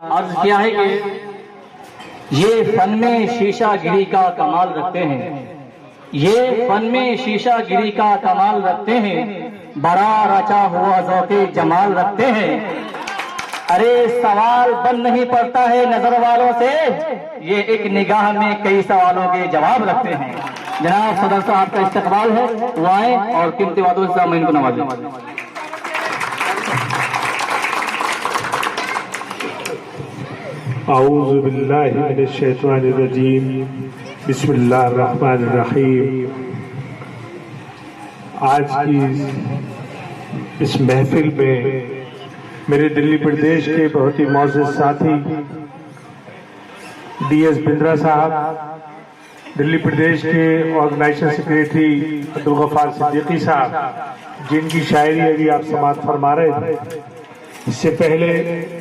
अर्ज किया है कि ये फन में शीशा गिरी का कमाल रखते हैं, ये फन में शीशा गिरी का कमाल रखते हैं, बड़ा रचा हुआ ज़ौक़े जमाल रखते हैं। अरे सवाल बंद नहीं पड़ता है नजर वालों से, ये एक निगाह में कई सवालों के जवाब रखते हैं। जनाब सदर साहब का इस्तकबाल है, वो आए और कीमती बातों से मैं इनको नवाजें। औज़ु बिल्लाहि मिनश शैतानिर रजीम, बिस्मिल्लाहिर रहमानिर रहीम। आज की इस महफिल में मेरे दिल्ली प्रदेश के बहुत ही मोअज़्ज़ज़ साथी DS बिंद्रा साहब, दिल्ली प्रदेश के ऑर्गेनाइजेशन सेक्रेटरी अब्दुल गफ्फार सिद्दीकी साहब, जिनकी शायरी अभी आप समाअत फरमा रहे थे। इससे पहले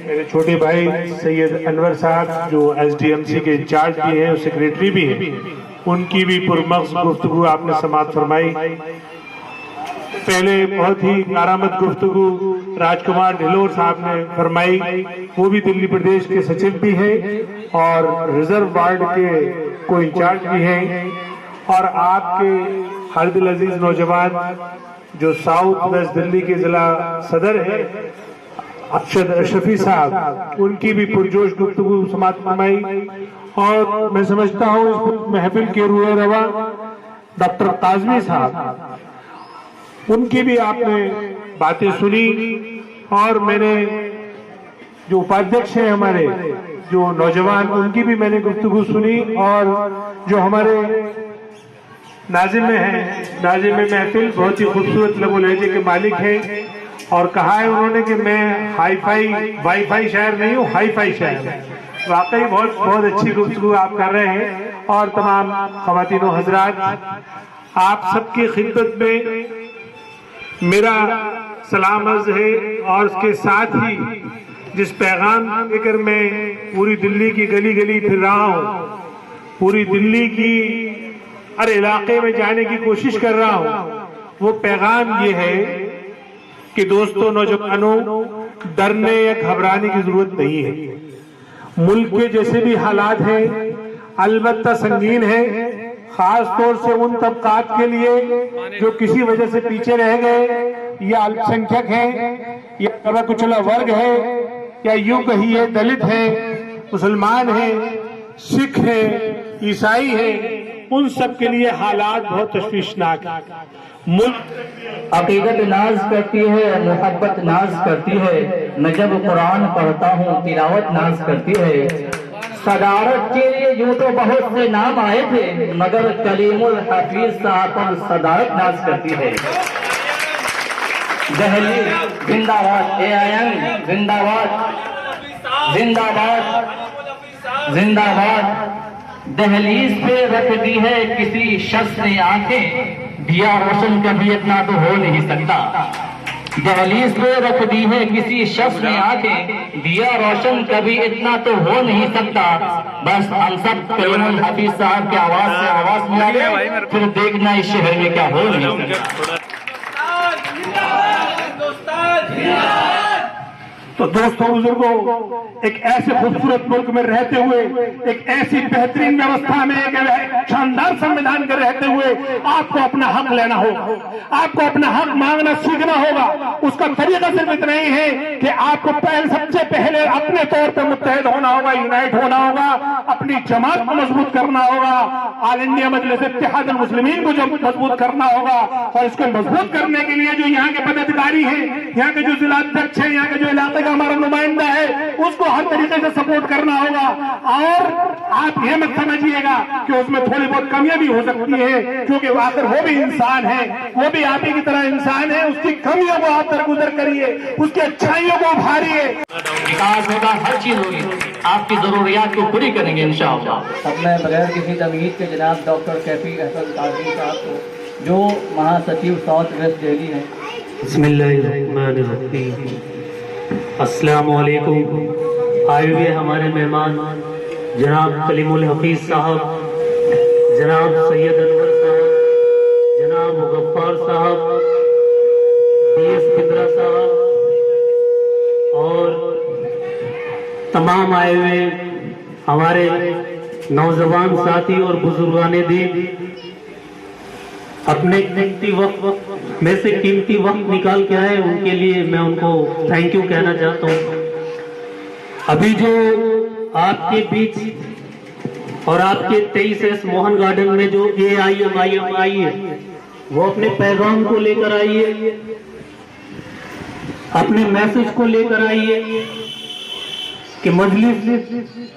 मेरे छोटे भाई सैयद अनवर साहब जो SDMC के इंचार्ज भी हैं और सेक्रेटरी भी हैं, उनकी भी पुरमग़्ज़ गुफ्तगू आपने समाअत फरमाई। पहले बहुत ही कारामद गुफ्तगू राजकुमार ढिलोर साहब ने फरमाई, वो भी दिल्ली प्रदेश के सचिव भी हैं और रिजर्व वार्ड के को इंचार्ज भी हैं। और आपके हरदिल अजीज नौजवान जो साउथ वेस्ट दिल्ली के जिला सदर है अरशद अशरफी साहब, उनकी भी पुरजोश गुफ्तगू समाअत फरमाई। और मैं समझता हूँ इस महफिल के रूए रवा डॉक्टर काज़मी साहब, उनकी भी आपने बातें सुनी। और मैंने जो उपाध्यक्ष हैं हमारे जो नौजवान, उनकी भी मैंने गुफ्तगू सुनी। और जो हमारे नाज़िम हैं, नाज़िम महफिल बहुत ही खूबसूरत लबो लहजे के मालिक हैं और कहा है उन्होंने कि मैं वाईफाई शायर नहीं हूँ, हाईफाई शायर हूँ। वाकई बहुत बहुत अच्छी गुफ्तगू आप कर रहे हैं। और तमाम ख़वातीनो हज़रात, आप सबकी खिदमत में मेरा सलाम अर्ज़ है। और उसके साथ ही जिस पैगाम लेकर मैं पूरी दिल्ली की गली गली फिर रहा हूँ, पूरी दिल्ली की हर इलाके में जाने की कोशिश कर रहा हूँ, वो पैगाम ये है कि दोस्तों, नौजवानों, डरने या घबराने की जरूरत नहीं है। मुल्क के जैसे भी हालात हैं अलबत्ता संगीन है, खास तौर से उन तबकात के लिए जो किसी वजह से पीछे रह गए, या अल्पसंख्यक हैं, या दबा कुचला वर्ग है, या यूं कहिए दलित है, मुसलमान है, सिख है, ईसाई है, उन सब के लिए हालात बहुत तशवीशनाक है। मुल्क अकीदत नाज करती है, मोहब्बत नाज करती है, मैं जब कुरान पढ़ता हूँ तिलावत नाज करती है। सदारत के लिए यूं तो बहुत से नाम आए थे, मगर कलीमुल हफीज साहब पर सदारत नाज करती है। दहली जिंदाबाद, AIM जिंदाबाद, जिंदाबाद, जिंदाबाद। दहलीज पे रख दी है किसी शख्स ने आंखें, दिया रोशन कभी इतना तो हो नहीं सकता। दहलीज पे रख दी है किसी शख्स ने आंखें, दिया रोशन कभी इतना तो हो नहीं सकता। बस हम सब कलीमुल हफीज साहब की आवाज से आवाज मिला ले, फिर देखना इस शहर में क्या हो नहीं सकता। तो दोस्तों बुजुर्गों, एक ऐसे खूबसूरत मुल्क में रहते हुए, एक ऐसी बेहतरीन व्यवस्था में, एक शानदार संविधान के रहते हुए आपको अपना हक लेना होगा, आपको अपना हक मांगना सीखना होगा। उसका तरीका सिर्फ इतना ही है कि आपको सबसे पहले अपने तौर पर मुत्तहिद होना होगा, यूनाइट होना होगा, अपनी जमात को मजबूत करना होगा, ऑल इंडिया मजलिस इत्तेहादुल मुस्लिमीन को जो मजबूत करना होगा। और इसको मजबूत करने के लिए जो यहाँ के पदाधिकारी हैं, यहाँ के जो जिलाध्यक्ष हैं, यहाँ के जो इलाके हमारा नुमाइंदा है, उसको हर तरीके से सपोर्ट करना होगा। और आप ये मत समझिएगा कि उसमें थोड़ी बहुत कमियां भी हो सकती है, क्योंकि आखिर वो भी इंसान है, वो भी आप ही की तरह इंसान है। उसकी कमियों को आप दरगुजर करिए, उसकी अच्छाइयों को उभारिए। विकास होगा, हर चीज होगी, आपकी जरूरियात को पूरी करेंगे इंशाअल्लाह। अब मैं बगैर किसी तमहीद के जनाब डॉक्टर कैफी अहसन काज़मी साहब को, जो महासचिव साउथ वेस्ट दिल्ली हैं। बिस्मिल्लाहिर्रहमानिर्रहीम। अस्सलाम वालेकुम। आए हुए हमारे मेहमान जनाब कलीमुल हफीज साहब, जनाब सैयद अनवर साहब, जनाब गफ्फार साहब, DS बिंद्रा साहब और तमाम आए हुए हमारे नौजवान साथी और बुजुर्गाने दीन अपने कीमती वक्त में से कीमती वक्त निकाल के आए, उनके लिए मैं उनको थैंक यू कहना चाहता हूँ। अभी जो आपके बीच और आपके 23S मोहन गार्डन में जो AIM आई है, वो अपने पैगाम को लेकर आई है, अपने मैसेज को लेकर आई है कि मजलिस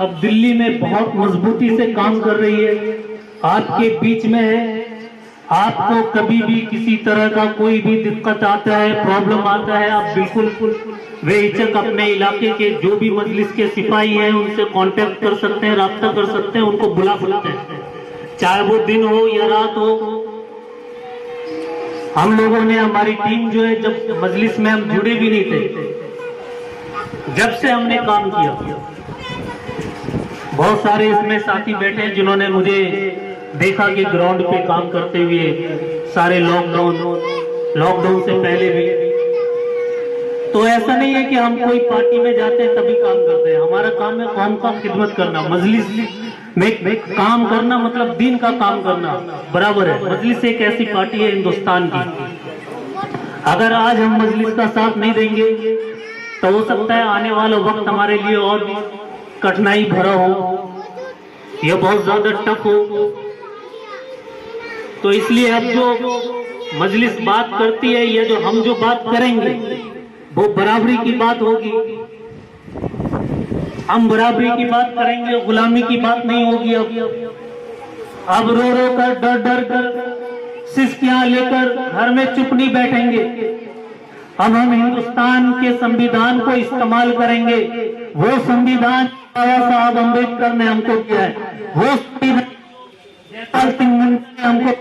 अब दिल्ली में बहुत मजबूती से काम कर रही है, आपके बीच में है। आपको कभी भी किसी तरह का कोई भी दिक्कत आता है, प्रॉब्लम आता है, आप बिल्कुल बेहिचक अपने इलाके के जो भी मजलिस के सिपाही हैं उनसे कांटेक्ट कर सकते हैं, राब्ता कर सकते हैं, उनको बुला सकते हैं, चाहे वो दिन हो या रात हो। हम लोगों ने, हमारी टीम जो है, जब मजलिस में हम जुड़े भी नहीं थे, जब से हमने काम किया, बहुत सारे इसमें साथी बैठे हैं जिन्होंने मुझे देखा कि ग्राउंड पे काम करते हुए, सारे लॉकडाउन से पहले भी। तो ऐसा नहीं है कि हम कोई पार्टी में जाते हैं तभी काम करते हैं, हमारा काम है कौम का खिदमत करना, मजलिस में काम करना, मतलब दीन का काम करना बराबर है। मजलिस एक ऐसी पार्टी है हिंदुस्तान की, अगर आज हम मजलिस का साथ नहीं देंगे तो हो सकता है आने वाला वक्त हमारे लिए और भी कठिनाई भरा हो, यह बहुत ज्यादा टफ हो। तो इसलिए अब जो मजलिस बात करती है, या जो हम जो बात करेंगे वो बराबरी की बात होगी। हम बराबरी की बात करेंगे, गुलामी की बात नहीं होगी। अब रो रो कर, डर डर कर, सिस्कियां लेकर घर में चुप नहीं बैठेंगे। अब हम हिंदुस्तान के संविधान को इस्तेमाल करेंगे, वो संविधान बाबा साहब अम्बेडकर ने हमको दिया है, वो संविधान सिंह ने हमको।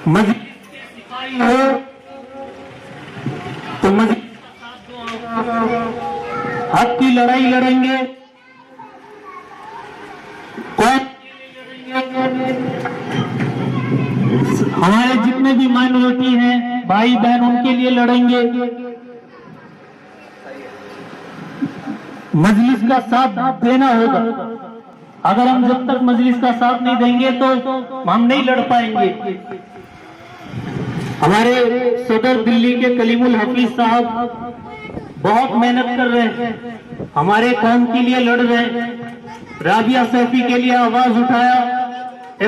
मस्जिद सिपाही हो तो मस्जिद हक की लड़ाई लड़ेंगे, कौन हमारे जितने भी माइनॉरिटी हैं, भाई बहन, उनके लिए लड़ेंगे। मजलिस का साथ देना होगा। अगर हम जब तक मजलिस का साथ नहीं देंगे तो हम नहीं लड़ पाएंगे। हमारे सदर दिल्ली के कलीमुल हफीज साहब बहुत मेहनत कर रहे हैं, हमारे कौम के लिए लड़ रहे हैं। राबिया सैफी के लिए आवाज उठाया,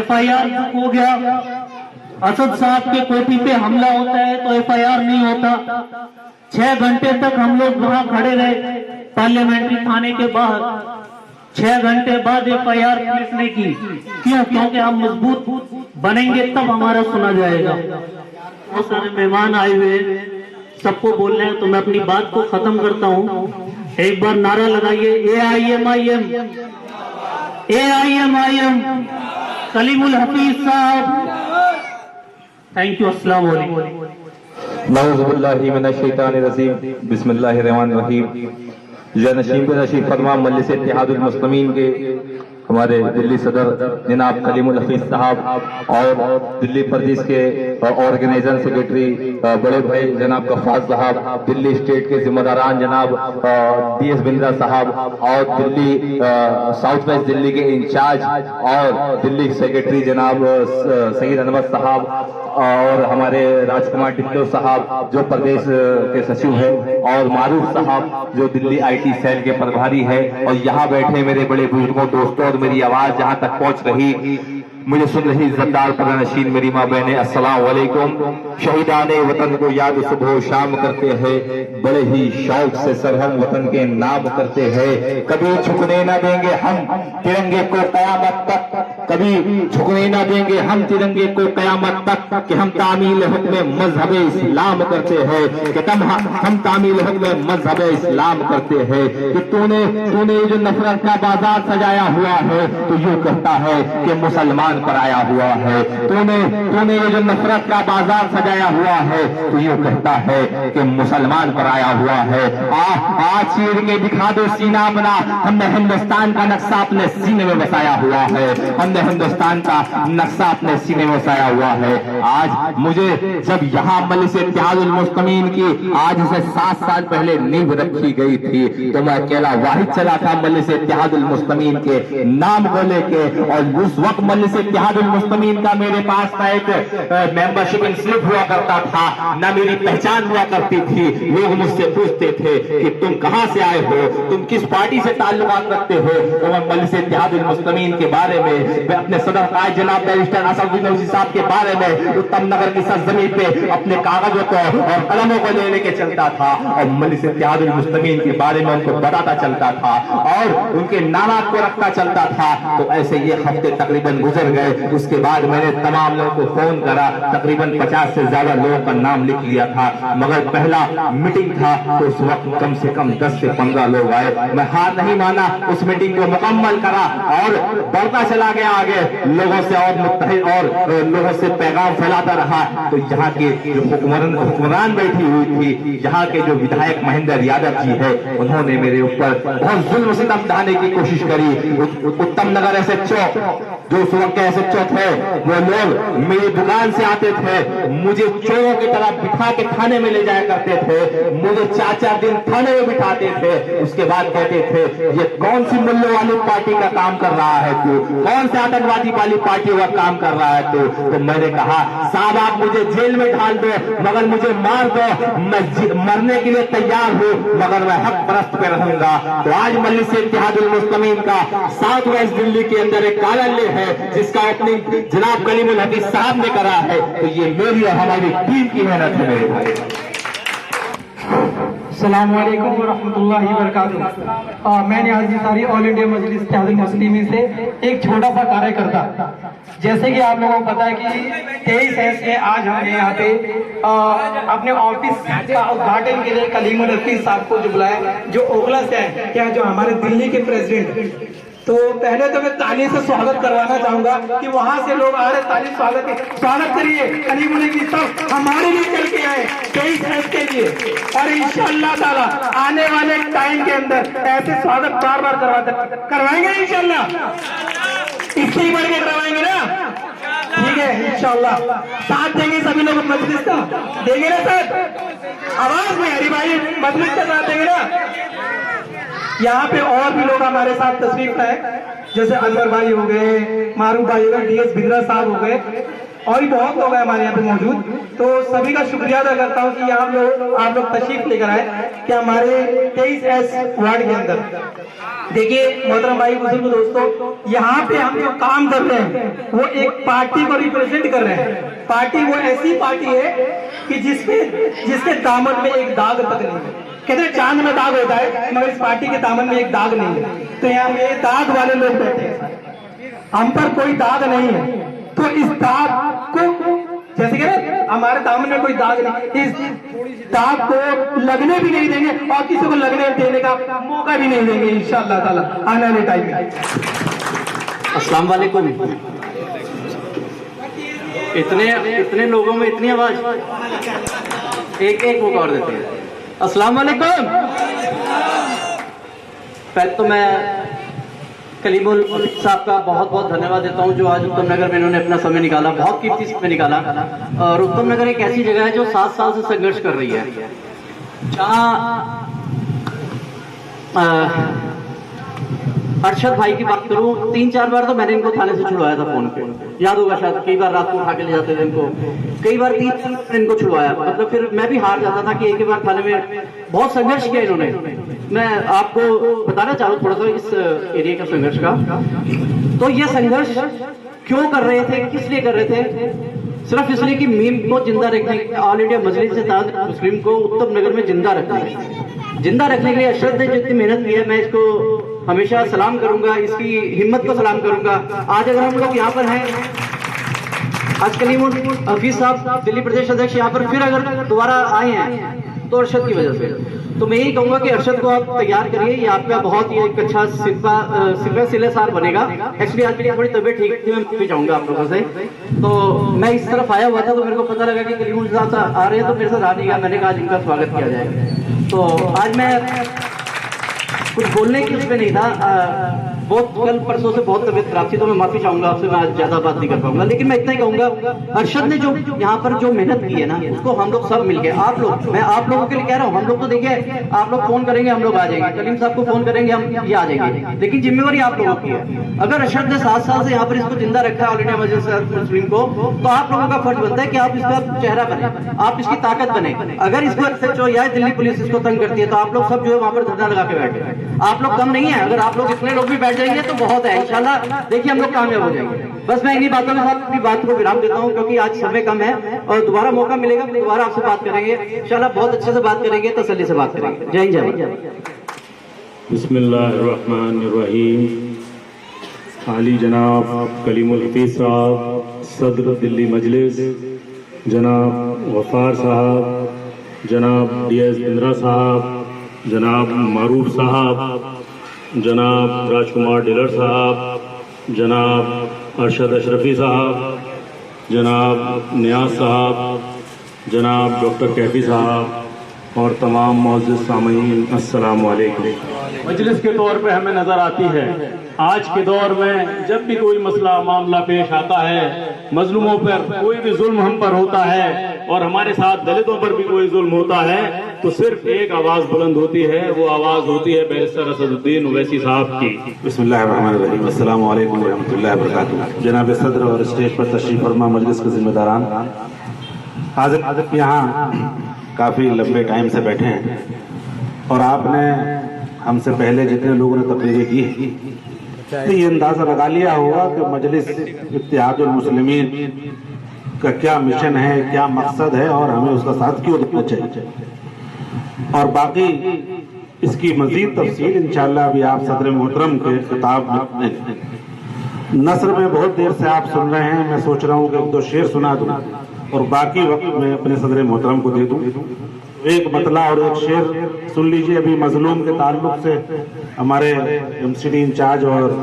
FIR हो गया। असद साहब के कोठी पे हमला होता है तो FIR नहीं होता। 6 घंटे तक हम लोग वहां खड़े रहे पार्लियामेंट्री थाने के बाहर। 6 घंटे बाद FIR पुलिस ने की। क्यों? क्योंकि हम मजबूत बनेंगे तब हमारा सुना जाएगा। बहुत सारे मेहमान आए हुए, सबको बोलना है तो मैं अपनी बात को खत्म करता हूँ। एक बार नारा लगाइए, AIM कलीमुल हफीज साहब। Thank you. अस्सलाम वालेकुम। नऊज़ुबिल्लाहि मिनश्शैतानिर्रजीम। बिस्मिल्लाहिर्रहमानिर्रहीम। नशीब नशीब फरमा मजलिस इत्तेहादुल मुस्लिमीन के हमारे दिल्ली सदर जनाब कलीमुल हफीज साहब और दिल्ली प्रदेश के ऑर्गेनाइजर सेक्रेटरी बड़े भाई जनाब गफ्फार साहब, दिल्ली स्टेट के जिम्मेदारान जनाब DS बिंद्रा साहब और दिल्ली साउथ वेस्ट दिल्ली के इंचार्ज और दिल्ली सेक्रेटरी जनाब सईद अनवर साहब और हमारे राजकुमार ढिल्लों साहब जो प्रदेश के सचिव हैं और मारूफ साहब जो दिल्ली IT सेल के प्रभारी है, और यहाँ बैठे मेरे बड़े बुजुर्गों, दोस्तों, और मेरी आवाज जहाँ तक पहुँच रही, मुझे सुन रही इज्जतदार पर्दानशीन मेरी माँ बहने, अस्सलाम वालेकुम। शहीदाने वतन को याद सुबह शाम करते हैं, बड़े ही शौक से सरहम वतन के नाम करते हैं। कभी झुकने ना देंगे हम तिरंगे को कयामत तक, कभी झुकने ना देंगे हम तिरंगे को कयामत तक, कि हम तामील हुक्म मजहब इस्लाम करते हैं, कि हम तामील हुक्म मजहब इस्लाम करते हैं। कि तूने जो नफरत का बाजार सजाया हुआ है तो यूं कहता है कि मुसलमान पर आया हुआ है। तूने ये जो नफरत का बाजार सजाया हुआ है तो यूं कहता है कि मुसलमान पर आया हुआ है। आज चीर के दिखा दो सीना अपना, हमने हिंदुस्तान का नक्शा अपने सीने में बसाया हुआ है। हमने अपने हिंदुस्तान का नक्शा अपने सीने में साया हुआ है। आज मुझे जब यहाँ मजलिस इत्तेहादुल मुस्लिमीन की आज से 7 साल पहले नींव रखी गई थी तो मैं अकेला वाहिद चला था मजलिस इत्तेहादुल मुस्लिमीन के नाम को लेके, और उस वक्त मजलिस इत्तेहादुल मुस्लिमीन का मेरे पास था एक मेंबरशिप स्लिप हुआ करता था, न मेरी पहचान हुआ करती थी। लोग मुझसे पूछते थे कि तुम कहां से आए हो, तुम किस पार्टी से ताल्लुकात रखते हो। तो मैं मजलिस इत्तेहादुल मुस्लिमीन के बारे में, मैं अपने सदर कायद जनाब बैरिस्टर असदुद्दीन ओवैसी साहब के बारे में उत्तम नगर की सरजमीन पे अपने कागजों को और कलमों को ले लेके चलता था, और मजलिस इत्तेहादुल मुस्लिमीन के बारे में उनको बताता चलता था और उनके नामात को रखता चलता था। तो ऐसे ये हफ्ते तकरीबन गुजर गए। उसके बाद मैंने तमाम लोगों को फोन करा, तकरीबन 50 से ज्यादा लोगों का नाम लिख लिया था, मगर पहला मीटिंग था तो उस वक्त कम से कम 10 से 15 लोग आए। मैं हार नहीं माना, उस मीटिंग को मुकम्मल करा और बढ़ता चला गया आगे, लोगों से और मुत्तहिद और लोगों से पैगाम फैलाता रहा। तो यहाँ के जो हुक्मरान बैठी हुई थी, यहाँ के जो विधायक महेंद्र यादव जी है, उन्होंने मेरे ऊपर बहुत जुल्म सितम ढाने की कोशिश करी। उत्तम नगर SHO जो उस वक्त के SHO थे, वो लोग मेरी दुकान से आते थे, मुझे चोरों की तरह बिठा के थाने में ले जाया करते थे, मुझे 4-4 दिन थाने में बिठाते थे। उसके बाद कहते थे ये कौन सी मुल्लों वाली पार्टी का काम कर रहा है तू, कौन से आतंकवादी वाली पार्टी का काम कर रहा है तू। तो मैंने कहा साहब आप मुझे जेल में डाल दो मगर मुझे मार दो, मैं मरने के लिए तैयार हूँ मगर मैं हक परस्त पे रहूंगा। तो आज मजलिस इत्तेहादुल मुस्लिमीन का साउथ वेस्ट दिल्ली के अंदर एक कार्यालय है जिसका ओपनिंग जनाब कलीमुल हफीज साहब ने करा है। तो ये मेरी और हमारी टीम की मेहनत है मेरे भाई। अस्सलाम वालेकुम व रहमतुल्लाहि व बरकातुहू। मैंने आज सारी ऑल इंडिया मजलिस इत्तेहादुल मुस्लिमीन से एक छोटा सा कार्यकर्ता, जैसे कि आप लोगों को पता है कि 23 में आज हमने यहाँ पे अपने ऑफिस का उद्घाटन के लिए कलीमुल हफीज साहब को जो बुलाया, जो ओखला से है, क्या जो हमारे दिल्ली के प्रेसिडेंट। तो पहले तो मैं ताली से स्वागत करवाना चाहूंगा कि वहां से लोग आ रहे, ताली स्वागत करिए कलीमुल हफीज साहब हमारे लिए चल के आए 23 के लिए, और इंशाअल्लाह ताला आने वाले टाइम के अंदर ऐसे स्वागत बार बार करवाएंगे इंशाअल्लाह, इससे ही बढ़ के करवाएंगे ना, ठीक है इंशाअल्लाह। साथ देंगे सभी लोग मजलिस का, देंगे ना साथ, आवाज में हरी भाई मजलिस का साथ देंगे ना। यहाँ पे और भी लोग हमारे साथ तशरीफ लाए, जैसे अनवर भाई हो गए, मारूफ भाई हो गए, DS बिद्रा साहब हो गए, और भी बहुत लोग हैं हमारे यहाँ पे मौजूद। तो सभी का शुक्रिया अदा करता हूँ कि आप लोग तशरीफ लेकर आए कि हमारे 23S वार्ड के अंदर। देखिए मोहतरम भाई बुजुर्ग दोस्तों, यहाँ पे हम जो काम कर रहे हैं वो एक पार्टी को रिप्रेजेंट कर रहे हैं। पार्टी वो ऐसी पार्टी है कि जिसके दामन में एक दाग तक नहीं है। कहते हैं चांद में दाग होता है मगर इस पार्टी के दामन में एक दाग नहीं है। तो यहाँ पे दाग वाले लोग बैठे हैं, हम पर कोई दाग नहीं है। तो इस दाग को जैसे कि हमारे दामन में कोई दाग नहीं, इस दाग को लगने भी नहीं देंगे और किसी को लगने देने का मौका भी नहीं देंगे इंशाअल्लाह ताला आने वाले टाइम में। अस्सलाम वालेकुम। इतने लोगों में इतनी आवाज, एक मौका और देते हैं। अस्सलाम वालेकुम। पहले तो मैं कलीमुल हफीज साहब का बहुत बहुत धन्यवाद देता हूं जो आज उत्तम नगर में इन्होंने अपना समय निकाला, बहुत कीमती समय निकाला। और उत्तम नगर एक ऐसी जगह है जो 7 साल से संघर्ष कर रही है, जहां अरशद भाई की बात करूं, 3-4 बार तो मैंने इनको थाने से छुड़वाया था फोन पे, याद होगा शायद। कई बार रात को उठा के ले जाते थे इनको, कई बार 3 इनको छुड़वाया। मतलब फिर मैं भी हार जाता था कि एक बार थाने में बहुत संघर्ष किया इन्होंने। मैं आपको बताना चाहूँ थोड़ा सा इस एरिया का संघर्ष का। तो ये संघर्ष क्यों कर रहे थे, किस लिए कर रहे थे? सिर्फ इसलिए कि मीम को जिंदा रखने, ऑल इंडिया मजलिस इत्तेहादुल मुस्लिमीन को उत्तम नगर में जिंदा रखने के लिए अरशद ने जितनी मेहनत की है, मैं इसको हमेशा सलाम करूंगा, इसकी हिम्मत को सलाम करूंगा। आज अगर हम लोग यहाँ पर हैं, आज कलीमुल हफीज साहब दिल्ली प्रदेश अध्यक्ष यहाँ पर फिर अगर दोबारा आए हैं तो अरशद की वजह से। तो मैं यही कहूंगा कि अरशद को आप तैयार करिए, ये आपका बहुत ही एक अच्छा सिलेसार बनेगा। एक्चुअली आज मेरी थोड़ी तबीयत ठीक थी, मैं माफी चाहूंगा आप लोगों से। तो मैं इस तरफ आया हुआ था तो मेरे को पता लगा कि कलीमुल साहब आ रहे हैं, तो मेरे साथ आ नहीं गया। मैंने कहा इनका स्वागत किया जाए। तो आज मैं कुछ बोलने की उसमें नहीं था, बहुत कल परसों से बहुत तबीयत खराब थी, तो मैं माफी चाहूंगा आपसे, मैं आज ज्यादा बात नहीं कर पाऊंगा, लेकिन मैं इतना ही कहूंगा, अरशद ने जो यहाँ पर जो मेहनत की है ना, उसको हम लोग सब मिलके, आप लोग, मैं आप लोगों के लिए कह रहा हूँ, हम लोग तो देखिए, आप लोग फोन करेंगे हम लोग आ जाएंगे, कलीम साहब को फोन करेंगे हम ये आ जाएंगे, लेकिन जिम्मेवारी आप लोगों की है। अगर अरशद ने 7 साल से यहाँ पर इसको जिंदा रखा है ऑल इंडिया मजलिस मुस्लिम को, तो आप लोगों का फर्ज बनता है कि आप इसका चेहरा बने, आप इसकी ताकत बने। अगर इसको SHO या दिल्ली पुलिस इसको तंग करती है, तो आप लोग सब जो है वहां पर धरना लगा के बैठे, आप लोग कम नहीं है, अगर आप लोग इतने लोग भी बैठ जाएंगे तो बहुत है, इंशाल्लाह देखिए हम लोग कामयाब हो जाएंगे। बस मैं इन्हीं बातों के साथ अपनी बात को विराम देता हूं, क्योंकि आज समय कम है और दोबारा मौका मिलेगा तो दोबारा आपसे बात करेंगे इंशाल्लाह, बहुत अच्छे से बात करेंगे, तसल्ली से बात करेंगे। जय हिंद, जय भारत। बिस्मिल्लाहिर्रहमानिर्रहीम। आली जनाब कलीमुल हफीज साहब, सदर दिल्ली मजलिस, जनाब गफ्फार साहब, जनाब DS बिंद्रा साहब, जनाब मारूफ साहब, जनाब राजकुमार डिलर साहब, जनाब अरशद अशरफी साहब, जनाब नियाज साहब, जनाब डॉक्टर कैफी साहब और तमाम मुअज़्ज़िज़ सामीन, अस्सलाम वालेकुम। मजलिस के तौर पे हमें नज़र आती है आज के दौर में जब भी कोई मसला मामला पेश आता है, मजलूमों पर कोई भी जुल्म हम पर होता है और हमारे साथ दलितों पर भी कोई जुल्म होता है, तो सिर्फ एक आवाज बुलंद होती है, वो आवाज होती है बैरिस्टर असदुद्दीन ओवैसी साहब की। बिस्मिल्लाहिर्रहमानिर्रहीम, अस्सलाम वालेकुम रहमतुल्लाहि व बरकातुहू। जनाब सदर और स्टेज पर तशरीफ फरमा मजलिस के जिम्मेदारान, हाज़िर यहाँ काफ़ी लंबे टाइम से बैठे हैं और आपने हमसे पहले जितने लोगों ने तकरीरें की तो ये अंदाज़ा लगा लिया होगा कि मजलिस इत्तेहादुल मुस्लिमीन का क्या मिशन है, क्या मकसद है और हमें उसका साथ क्यों देना चाहिए। और बाकी इसकी मजीद तफसील इंशाअल्लाह अभी आप सदर मोहतरम के खिताब में नस्र में बहुत देर से आप सुन रहे हैं, मैं सोच रहा हूँ कि 2 शेर सुना दूँ और बाकी वक्त मैं अपने सदर मोहतरम को दे दूँ। एक मतला और एक शेर सुन लीजिए। अभी मजलूम के ताल्लुक से हमारे MCD इंचार्ज और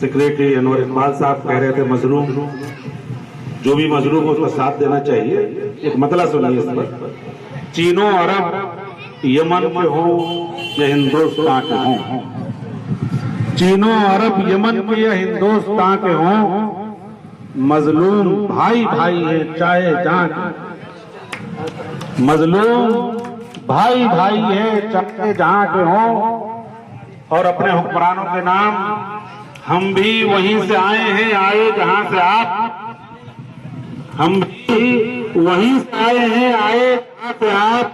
सेक्रेटरी अनवर इकबाल साहब कह रहे थे मजलूम, जो भी मजलूम उसका साथ देना चाहिए। एक मतला सुनिए इस पर। चीनो अरब यमन के हो या हिंदुस्तान के हों, चीनो अरब यमन के या हिंदुस्तान के हों, मजलूम भाई भाई है चाहे जहां, मजलूम भाई भाई है चाहे जहां के हों। और अपने हुक्मरानों के नाम, हम भी वहीं से आए हैं, आए जहां से आप, हम भी वहीं से आए हैं, आए जहां से आप,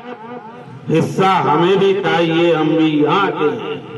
हिस्सा हमें भी चाहिए, हम भी यहाँ के हैं।